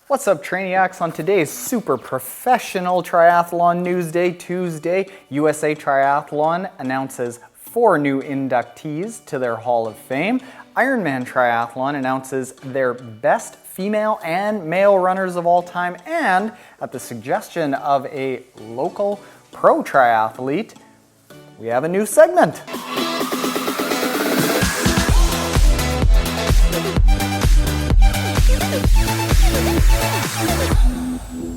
What's up, Trainiacs? On today's super professional Triathlon News Day, Tuesday, USA Triathlon announces 4 new inductees to their Hall of Fame. Ironman Triathlon announces their best female and male runners of all time, and at the suggestion of a local pro triathlete, we have a new segment.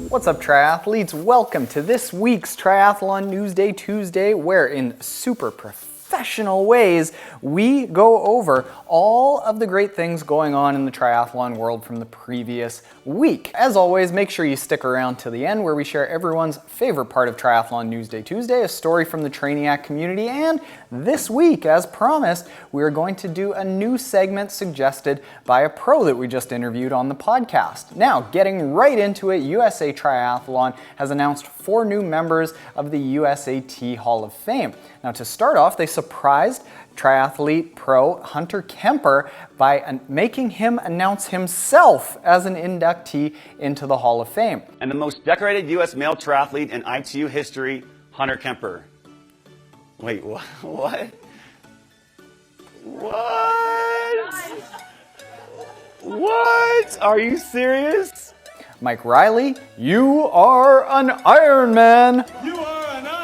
What's up, triathletes? Welcome to this week's Triathlon News Day Tuesday, where in super professional ways, we go over all of the great things going on in the triathlon world from the previous week. As always, make sure you stick around to the end where we share everyone's favorite part of Triathlon News Day Tuesday, a story from the Trainiac community. And this week, as promised, we're going to do a new segment suggested by a pro that we just interviewed on the podcast. Now, getting right into it, USA Triathlon has announced 4 new members of the USAT Hall of Fame. Now, to start off, they surprised triathlete pro Hunter Kemper by making him announce himself as an inductee into the Hall of Fame. And the most decorated U.S. male triathlete in ITU history, Hunter Kemper. Wait, what? What? Are you serious? Mike Riley, you are an Ironman. You are an Ironman!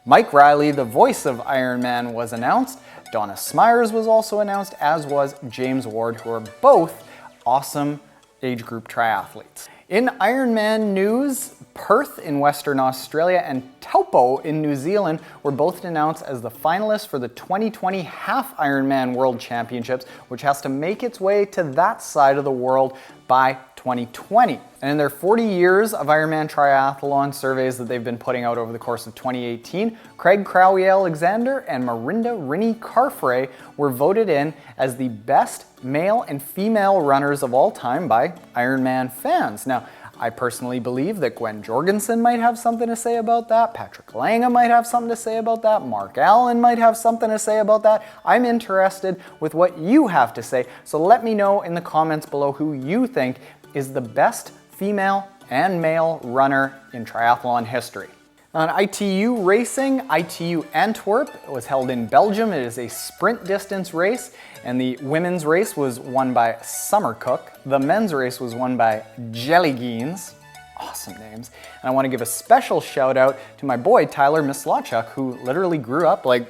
Mike Riley, the voice of Ironman, was announced. Donna Smyers was also announced, as was James Ward, who are both awesome age group triathletes. In Ironman news, Perth in Western Australia and Taupo in New Zealand were both announced as the finalists for the 2020 Half Ironman World Championships, which has to make its way to that side of the world by 2020. And in their 40 years of Ironman triathlon surveys that they've been putting out over the course of 2018, Craig Crowley-Alexander and Marinda Rinnie-Carfrae were voted in as the best male and female runners of all time by Ironman fans. Now, I personally believe that Gwen Jorgensen might have something to say about that, Patrick Lange might have something to say about that, Mark Allen might have something to say about that. I'm interested with what you have to say, so let me know in the comments below who you think is the best female and male runner in triathlon history. On ITU racing, ITU Antwerp was held in Belgium. It is a sprint distance race, and the women's race was won by Summer Cook. The men's race was won by Jellygeens. Awesome names. And I want to give a special shout out to my boy Tyler Mislawchuk, who literally grew up like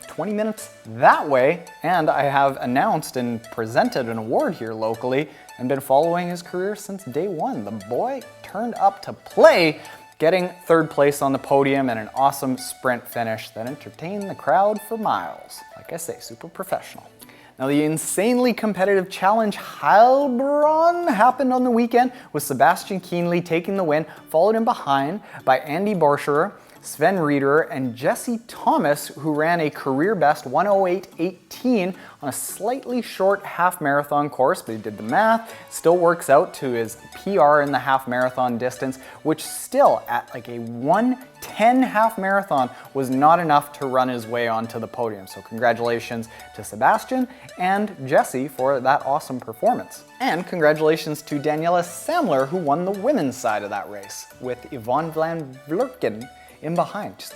20 minutes that way, and I have announced and presented an award here locally and been following his career since day one. The boy turned up to play, getting 3rd place on the podium and an awesome sprint finish that entertained the crowd for miles. Like I say, super professional. Now, the insanely competitive Challenge Heilbronn happened on the weekend with Sebastian Kienle taking the win, followed in behind by Andy Borscherer, Sven Rieder, and Jesse Thomas, who ran a career best 1:08.18 on a slightly short half marathon course, but he did the math, still works out to his PR in the half marathon distance, which still at like a 1:10 half marathon was not enough to run his way onto the podium. So congratulations to Sebastian and Jesse for that awesome performance. And congratulations to Daniela Samler, who won the women's side of that race with Yvonne van Vlerken in behind. It's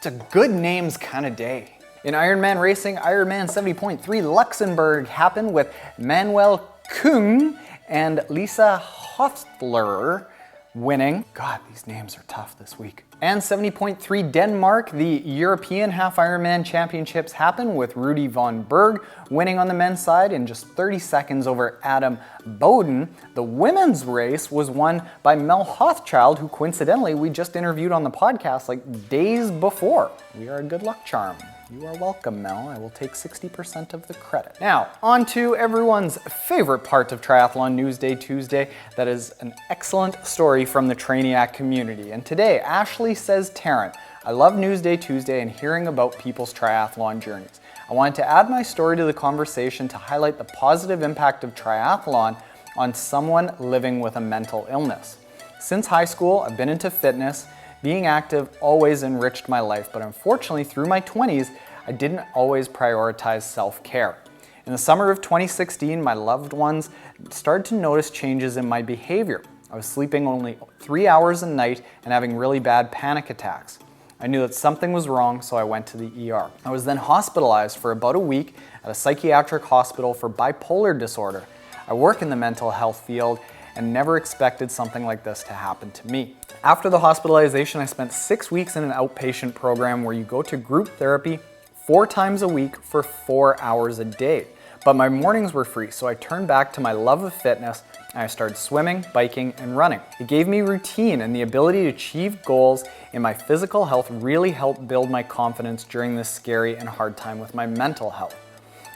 a good names kind of day. In Ironman racing, Ironman 70.3 Luxembourg happened with Manuel Kung and Lisa Hoftler winning. God, these names are tough this week. And 70.3 Denmark, the European Half Ironman Championships happened with Rudy von Berg winning on the men's side in just 30 seconds over Adam Bowden. The women's race was won by Mel Hothchild, who coincidentally we just interviewed on the podcast like days before. We are a good luck charm. You are welcome, Mel. I will take 60% of the credit. Now, on to everyone's favorite part of Triathlon News Day Tuesday. That is an excellent story from the Trainiac community. And today, Ashley says, Taren, I love News Day Tuesday and hearing about people's triathlon journeys. I wanted to add my story to the conversation to highlight the positive impact of triathlon on someone living with a mental illness. Since high school, I've been into fitness. Being active always enriched my life, but unfortunately through my 20s, I didn't always prioritize self-care. In the summer of 2016, my loved ones started to notice changes in my behavior. I was sleeping only 3 hours a night and having really bad panic attacks. I knew that something was wrong, so I went to the ER. I was then hospitalized for about a week at a psychiatric hospital for bipolar disorder. I work in the mental health field and never expected something like this to happen to me. After the hospitalization, I spent 6 weeks in an outpatient program where you go to group therapy 4 times a week for 4 hours a day. But my mornings were free, so I turned back to my love of fitness and I started swimming, biking, and running. It gave me routine, and the ability to achieve goals in my physical health really helped build my confidence during this scary and hard time with my mental health.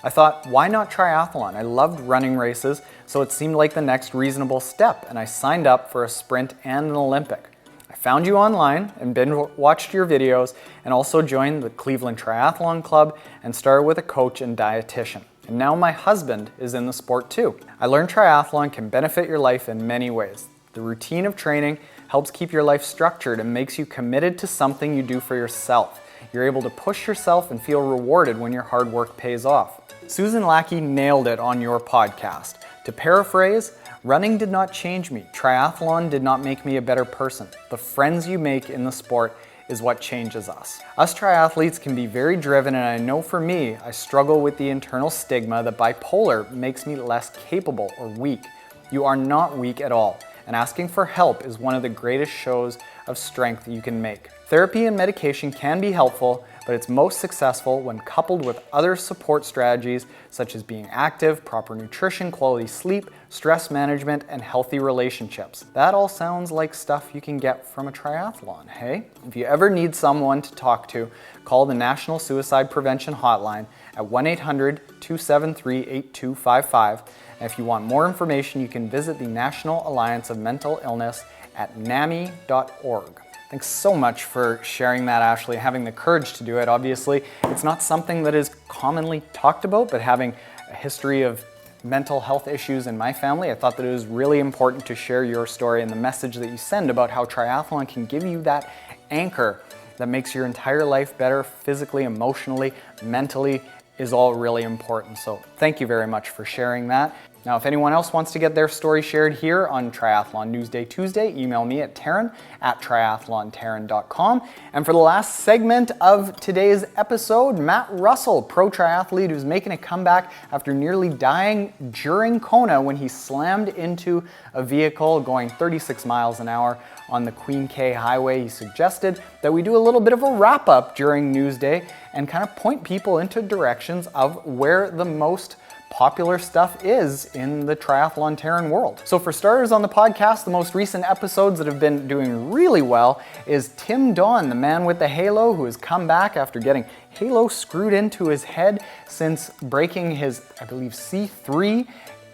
I thought, why not triathlon? I loved running races, so it seemed like the next reasonable step, and I signed up for a sprint and an Olympic. I found you online and binge-watched your videos, and also joined the Cleveland Triathlon Club and started with a coach and dietitian. And now my husband is in the sport too. I learned triathlon can benefit your life in many ways. The routine of training helps keep your life structured and makes you committed to something you do for yourself. You're able to push yourself and feel rewarded when your hard work pays off. Susan Lackey nailed it on your podcast. To paraphrase, running did not change me. Triathlon did not make me a better person. The friends you make in the sport is what changes us. Us triathletes can be very driven, and I know for me, I struggle with the internal stigma that bipolar makes me less capable or weak. You are not weak at all, and asking for help is one of the greatest shows of strength you can make. Therapy and medication can be helpful, but it's most successful when coupled with other support strategies such as being active, proper nutrition, quality sleep, stress management, and healthy relationships. That all sounds like stuff you can get from a triathlon, hey? If you ever need someone to talk to, call the National Suicide Prevention Hotline at 1-800-273-8255. And if you want more information, you can visit the National Alliance of Mental Illness at NAMI.org. Thanks so much for sharing that, Ashley, having the courage to do it. Obviously, it's not something that is commonly talked about, but having a history of mental health issues in my family, I thought that it was really important to share your story and the message that you send about how triathlon can give you that anchor that makes your entire life better physically, emotionally, mentally, is all really important. So thank you very much for sharing that. Now, if anyone else wants to get their story shared here on Triathlon Newsday Tuesday, email me at Taren@triathlontaren.com. And for the last segment of today's episode, Matt Russell, pro triathlete who's making a comeback after nearly dying during Kona when he slammed into a vehicle going 36 miles an hour on the Queen K Highway. He suggested that we do a little bit of a wrap-up during Newsday and kind of point people into directions of where the most popular stuff is in the triathlon Taren world. So for starters on the podcast, the most recent episodes that have been doing really well is Tim Don, the man with the halo who has come back after getting halo screwed into his head since breaking his, I believe, C3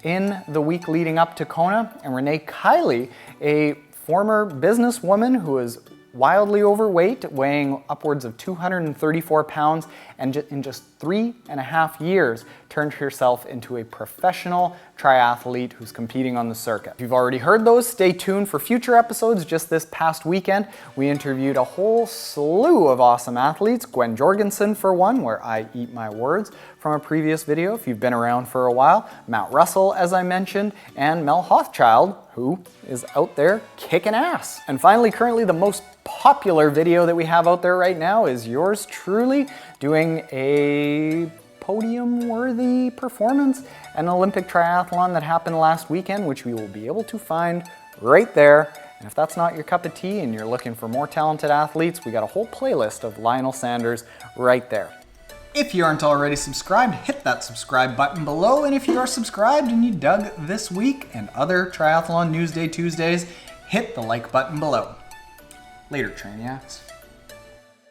in the week leading up to Kona. And Renee Kiley, a former businesswoman who is wildly overweight, weighing upwards of 234 pounds, and in just 3.5 years turned herself into a professional triathlete who's competing on the circuit. If you've already heard those, stay tuned for future episodes. Just this past weekend, we interviewed a whole slew of awesome athletes. Gwen Jorgensen, for one, where I eat my words from a previous video, if you've been around for a while, Matt Russell, as I mentioned, and Mel Hothchild, who is out there kicking ass. And finally, currently the most popular video that we have out there right now is yours truly doing a podium-worthy performance, an Olympic triathlon that happened last weekend, which we will be able to find right there. And if that's not your cup of tea and you're looking for more talented athletes, we got a whole playlist of Lionel Sanders right there. If you aren't already subscribed, hit that subscribe button below. And if you are subscribed and you dug this week and other Triathlon Newsday Tuesdays, hit the like button below. Later, Trainiacs.